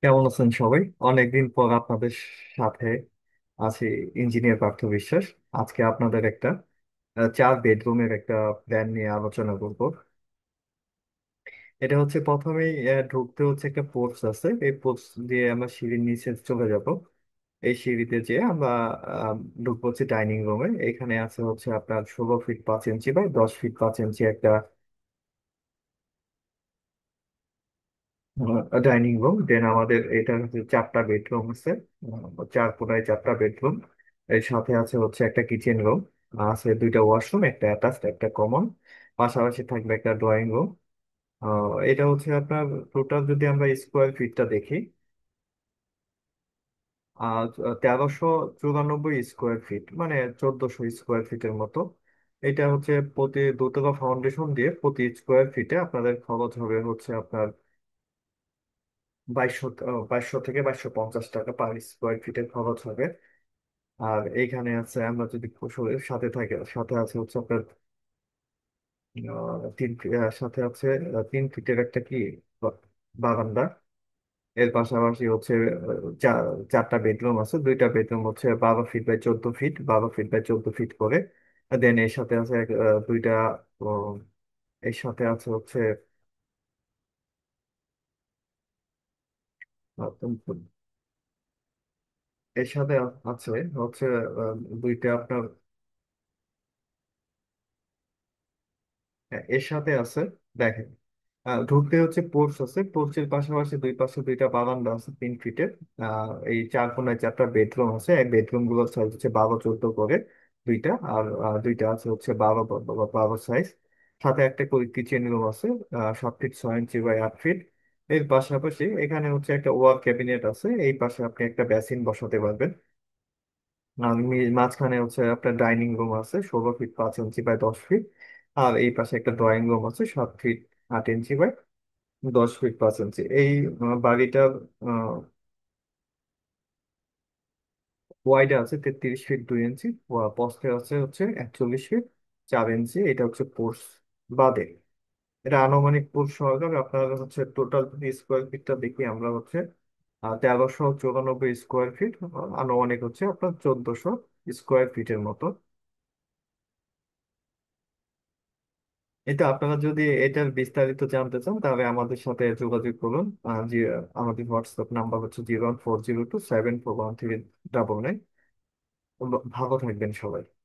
কেমন আছেন সবাই? অনেকদিন পর আপনাদের সাথে আছি। ইঞ্জিনিয়ার পার্থ বিশ্বাস। আজকে আপনাদের একটা 4 বেডরুমের একটা প্ল্যান নিয়ে আলোচনা করব। এটা হচ্ছে প্রথমেই ঢুকতে হচ্ছে একটা পোর্চ আছে, এই পোর্চ দিয়ে আমরা সিঁড়ির নিচে চলে যাব। এই সিঁড়িতে যে আমরা ঢুকবো হচ্ছে ডাইনিং রুমে। এখানে আছে হচ্ছে আপনার 16 ফিট 5 ইঞ্চি বাই 10 ফিট 5 ইঞ্চি একটা ডাইনিং রুম। দেন আমাদের এটা হচ্ছে 4টা বেডরুম আছে। 4 কোণায় 4টা বেডরুম। এর সাথে আছে হচ্ছে একটা কিচেন রুম, আছে 2টা ওয়াশরুম, একটা অ্যাটাচড একটা কমন। পাশাপাশি থাকবে একটা ড্রয়িং রুম। এটা হচ্ছে আপনার টোটাল যদি আমরা স্কোয়ার ফিটটা দেখি, 1394 স্কোয়ার ফিট, মানে 1400 স্কোয়ার ফিটের মতো। এটা হচ্ছে প্রতি দোতলা ফাউন্ডেশন দিয়ে প্রতি স্কোয়ার ফিটে আপনাদের খরচ হবে হচ্ছে আপনার 2200 থেকে 2250 টাকা পার স্কোয়ার ফিটের খরচ হবে। আর এইখানে আছে আমরা যদি কুশলের সাথে থাকে, সাথে আছে হচ্ছে আপনার 3 ফিটের একটা কি বা- বারান্দা। এর পাশাপাশি হচ্ছে চার 4টা বেডরুম আছে। 2টা বেডরুম হচ্ছে 12 feet by 14 feet, 12 feet by 14 feet করে। দেন এর সাথে আছে দুইটা, ও, এর সাথে আছে হচ্ছে এর সাথে আছে হচ্ছে দুইটা আপনার, হ্যাঁ, এর সাথে আছে। দেখেন, ঢুকতে হচ্ছে পোর্চ আছে, পোর্চের পাশাপাশি দুই পাশে 2টা বারান্দা আছে 3 ফিটের। এই 4 কোণায় 4টা বেডরুম আছে। এই বেডরুম গুলোর সাইজ হচ্ছে 12-14 করে দুইটা। আর দুইটা আছে হচ্ছে 12 সাইজ। সাথে একটা কিচেন রুম আছে 7 ফিট 6 ইঞ্চি বাই 8 ফিট। এর পাশাপাশি এখানে হচ্ছে একটা ওয়াল ক্যাবিনেট আছে, এই পাশে আপনি একটা বেসিন বসাতে পারবেন। আর মাঝখানে হচ্ছে আপনার ডাইনিং রুম আছে 16 ফিট 5 ইঞ্চি বাই 10 ফিট। আর এই পাশে একটা ড্রয়িং রুম আছে 7 ফিট 8 ইঞ্চি বাই 10 ফিট 5 ইঞ্চি। এই বাড়িটার ওয়াইড আছে 33 ফিট 2 ইঞ্চি, প্রস্থে আছে হচ্ছে 41 ফিট 4 ইঞ্চি। এটা হচ্ছে পোর্স বাদে। এটা আনুমানিক পোর্স সহকারে আপনার হচ্ছে টোটাল স্কোয়ার ফিটটা দেখি আমরা হচ্ছে 1394 স্কোয়ার ফিট, আনুমানিক হচ্ছে আপনার 1400 স্কোয়ার ফিটের মতো। এটা আপনারা যদি এটার বিস্তারিত জানতে চান তাহলে আমাদের সাথে যোগাযোগ করুন। আমাদের হোয়াটসঅ্যাপ নাম্বার হচ্ছে 01402741399। ভালো থাকবেন সবাই।